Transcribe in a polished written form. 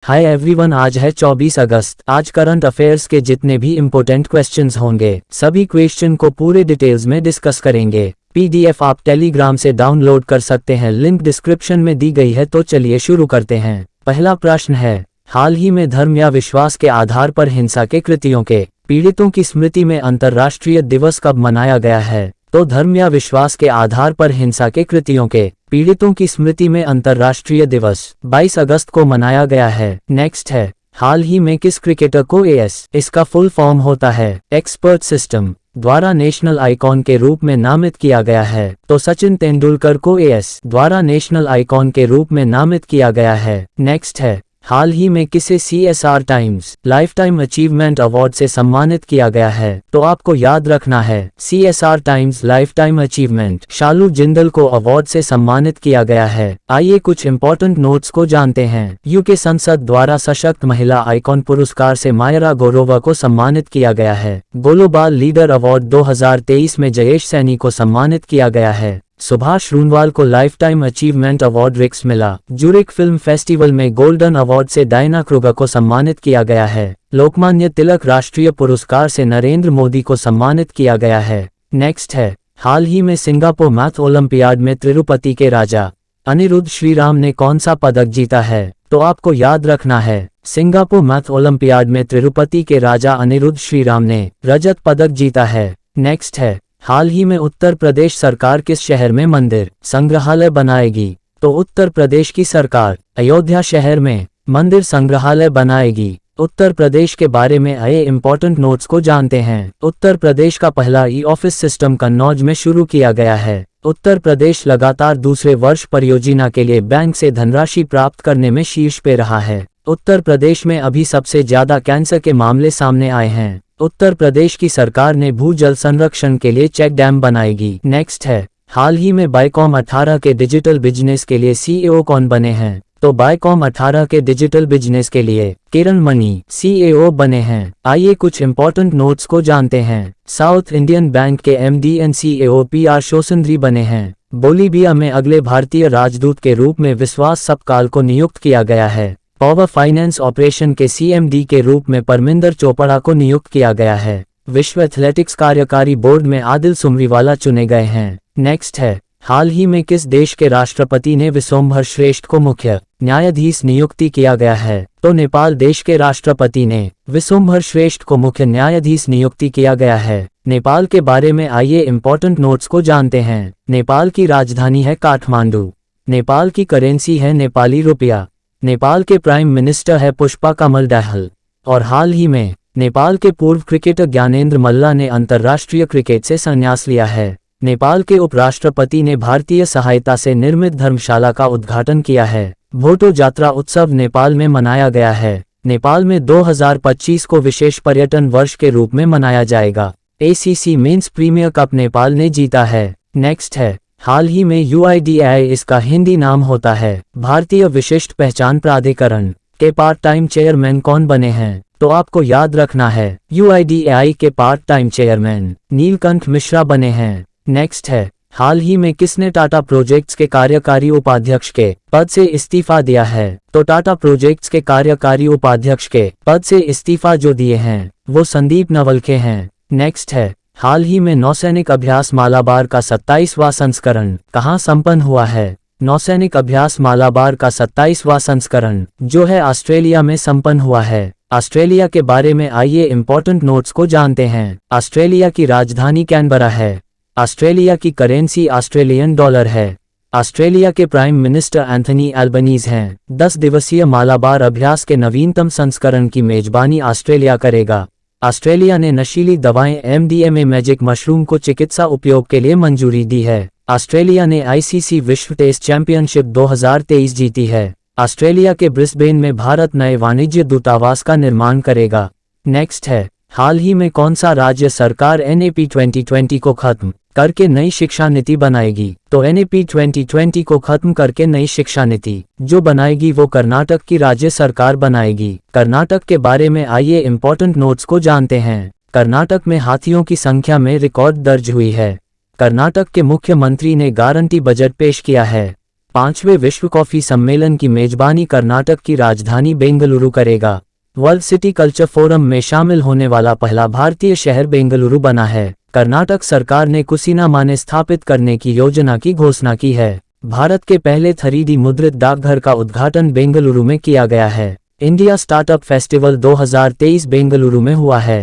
Hi everyone, आज है 24 अगस्त। आज करंट अफेयर्स के जितने भी इम्पोर्टेंट क्वेश्चंस होंगे सभी क्वेश्चन को पूरे डिटेल्स में डिस्कस करेंगे। पीडीएफ आप टेलीग्राम से डाउनलोड कर सकते हैं, लिंक डिस्क्रिप्शन में दी गई है। तो चलिए शुरू करते हैं। पहला प्रश्न है, हाल ही में धर्म या विश्वास के आधार पर हिंसा के कृत्यों के पीड़ितों की स्मृति में अंतर्राष्ट्रीय दिवस कब मनाया गया है? तो धर्म या विश्वास के आधार पर हिंसा के कृत्यों के पीड़ितों की स्मृति में अंतर्राष्ट्रीय दिवस 22 अगस्त को मनाया गया है। नेक्स्ट है, हाल ही में किस क्रिकेटर को इसका फुल फॉर्म होता है एक्सपर्ट सिस्टम द्वारा नेशनल आइकॉन के रूप में नामित किया गया है? तो सचिन तेंदुलकर को द्वारा नेशनल आइकॉन के रूप में नामित किया गया है। नेक्स्ट है, हाल ही में किसे CSR times life time achievement award से सम्मानित किया गया है? तो आपको याद रखना है CSR times life time achievement Shalu Jindal को अवार्ड से सम्मानित किया गया है। आइए कुछ इंपॉर्टेंट नोट्स को जानते हैं। यूके संसद द्वारा सशक्त महिला आइकॉन पुरस्कार से मायरा गौरोवा को सम्मानित किया गया है। ग्लोबल लीडर अवार्ड 2023 में जयेश सैनी को सम्मानित किया गया है। सुभाष रूनवाल को लाइफ टाइम अचीवमेंट अवार्ड रिक्स मिला। ज्यूरिक फिल्म फेस्टिवल में गोल्डन अवार्ड से डायना क्रूगर को सम्मानित किया गया है। लोकमान्य तिलक राष्ट्रीय पुरस्कार से नरेंद्र मोदी को सम्मानित किया गया है। नेक्स्ट है, हाल ही में सिंगापुर मैथ ओलंपियाड में तिरुपति के राजा अनिरुद्ध श्रीराम ने कौन सा पदक जीता है? तो आपको याद रखना है सिंगापुर मैथ ओलंपियाड में तिरुपति के राजा अनिरुद्ध श्रीराम ने रजत पदक जीता है। नेक्स्ट है, हाल ही में उत्तर प्रदेश सरकार किस शहर में मंदिर संग्रहालय बनाएगी? तो उत्तर प्रदेश की सरकार अयोध्या शहर में मंदिर संग्रहालय बनाएगी। उत्तर प्रदेश के बारे में आए इंपॉर्टेंट नोट्स को जानते हैं। उत्तर प्रदेश का पहला ऑफिस सिस्टम कन्नौज में शुरू किया गया है। उत्तर प्रदेश लगातार दूसरे वर्ष परियोजना के लिए बैंक से धनराशि प्राप्त करने में शीर्ष पे रहा है। उत्तर प्रदेश में अभी सबसे ज्यादा कैंसर के मामले सामने आए हैं। उत्तर प्रदेश की सरकार ने भूजल संरक्षण के लिए चेक डैम बनाएगी। नेक्स्ट है, हाल ही में बायकॉम 18 के डिजिटल बिजनेस के लिए CEO कौन बने हैं? तो बायकॉम 18 के डिजिटल बिजनेस के लिए किरण मणि CEO बने हैं। आइए कुछ इंपॉर्टेंट नोट्स को जानते हैं। साउथ इंडियन बैंक के MD एंड CEO PR शोसुंदरी बने हैं। बोलीविया में अगले भारतीय राजदूत के रूप में विश्वास सबकाल को नियुक्त किया गया है। पावर फाइनेंस ऑपरेशन के CMD के रूप में परमिंदर चोपड़ा को नियुक्त किया गया है। विश्व एथलेटिक्स कार्यकारी बोर्ड में आदिल सुमरीवाला चुने गए हैं। नेक्स्ट है, हाल ही में किस देश के राष्ट्रपति ने विशंभर श्रेष्ठ को मुख्य न्यायाधीश नियुक्ति किया गया है? तो नेपाल देश के राष्ट्रपति ने विशंभर श्रेष्ठ को मुख्य न्यायाधीश नियुक्ति किया गया है। नेपाल के बारे में आइए इंपॉर्टेंट नोट्स को जानते हैं। नेपाल की राजधानी है काठमांडू। नेपाल की करेंसी है नेपाली रुपया। नेपाल के प्राइम मिनिस्टर है पुष्पा कमल दहल। और हाल ही में नेपाल के पूर्व क्रिकेटर ज्ञानेंद्र मल्ला ने अंतर्राष्ट्रीय क्रिकेट से संन्यास लिया है। नेपाल के उपराष्ट्रपति ने भारतीय सहायता से निर्मित धर्मशाला का उद्घाटन किया है। भोटो जात्रा उत्सव नेपाल में मनाया गया है। नेपाल में 2025 को विशेष पर्यटन वर्ष के रूप में मनाया जाएगा। ACC men's premier cup Nepal ने जीता है। नेक्स्ट है, हाल ही में UIDAI इसका हिंदी नाम होता है भारतीय विशिष्ट पहचान प्राधिकरण के पार्ट टाइम चेयरमैन कौन बने हैं? तो आपको याद रखना है UIDAI के part time chairman Neelkanth Mishra बने हैं। नेक्स्ट है, हाल ही में किसने टाटा प्रोजेक्ट्स के कार्यकारी उपाध्यक्ष के पद से इस्तीफा दिया है? तो टाटा प्रोजेक्ट्स के कार्यकारी उपाध्यक्ष के पद से इस्तीफा जो दिए हैं वो संदीप नवलखे हैं। नेक्स्ट है, हाल ही में नौसैनिक अभ्यास मालाबार का 27वां संस्करण कहाँ संपन्न हुआ है? नौसैनिक अभ्यास मालाबार का 27वां संस्करण जो है ऑस्ट्रेलिया में संपन्न हुआ है। ऑस्ट्रेलिया के बारे में आइए इंपॉर्टेंट नोट्स को जानते हैं। ऑस्ट्रेलिया की राजधानी कैनबरा है। ऑस्ट्रेलिया की करेंसी ऑस्ट्रेलियन डॉलर है। ऑस्ट्रेलिया के प्राइम मिनिस्टर एंथनी एल्बनीज हैं। 10 दिवसीय मालाबार अभ्यास के नवीनतम संस्करण की मेजबानी ऑस्ट्रेलिया करेगा। ऑस्ट्रेलिया ने नशीली दवाएं MDMA मैजिक मशरूम को चिकित्सा उपयोग के लिए मंजूरी दी है। ऑस्ट्रेलिया ने ICC विश्व टेस्ट चैंपियनशिप 2023 जीती है। ऑस्ट्रेलिया के ब्रिस्बेन में भारत नए वाणिज्य दूतावास का निर्माण करेगा। नेक्स्ट है, हाल ही में कौन सा राज्य सरकार NAP 2020 को खत्म करके नई शिक्षा नीति बनाएगी? तो NAP 2020 को खत्म करके नई शिक्षा नीति जो बनाएगी वो कर्नाटक की राज्य सरकार बनाएगी। कर्नाटक के बारे में आइए इंपॉर्टेंट नोट्स को जानते हैं। कर्नाटक में हाथियों की संख्या में रिकॉर्ड दर्ज हुई है। कर्नाटक के मुख्यमंत्री ने गारंटी बजट पेश किया है। 5वें विश्व कॉफी सम्मेलन की मेजबानी कर्नाटक की राजधानी बेंगलुरु करेगा। वर्ल्ड सिटी कल्चर फोरम में शामिल होने वाला पहला भारतीय शहर बेंगलुरु बना है। कर्नाटक सरकार ने कुसीना माने स्थापित करने की योजना की घोषणा की है। भारत के पहले 3D मुद्रित डाकघर का उद्घाटन बेंगलुरु में किया गया है। इंडिया स्टार्टअप फेस्टिवल 2023 बेंगलुरु में हुआ है।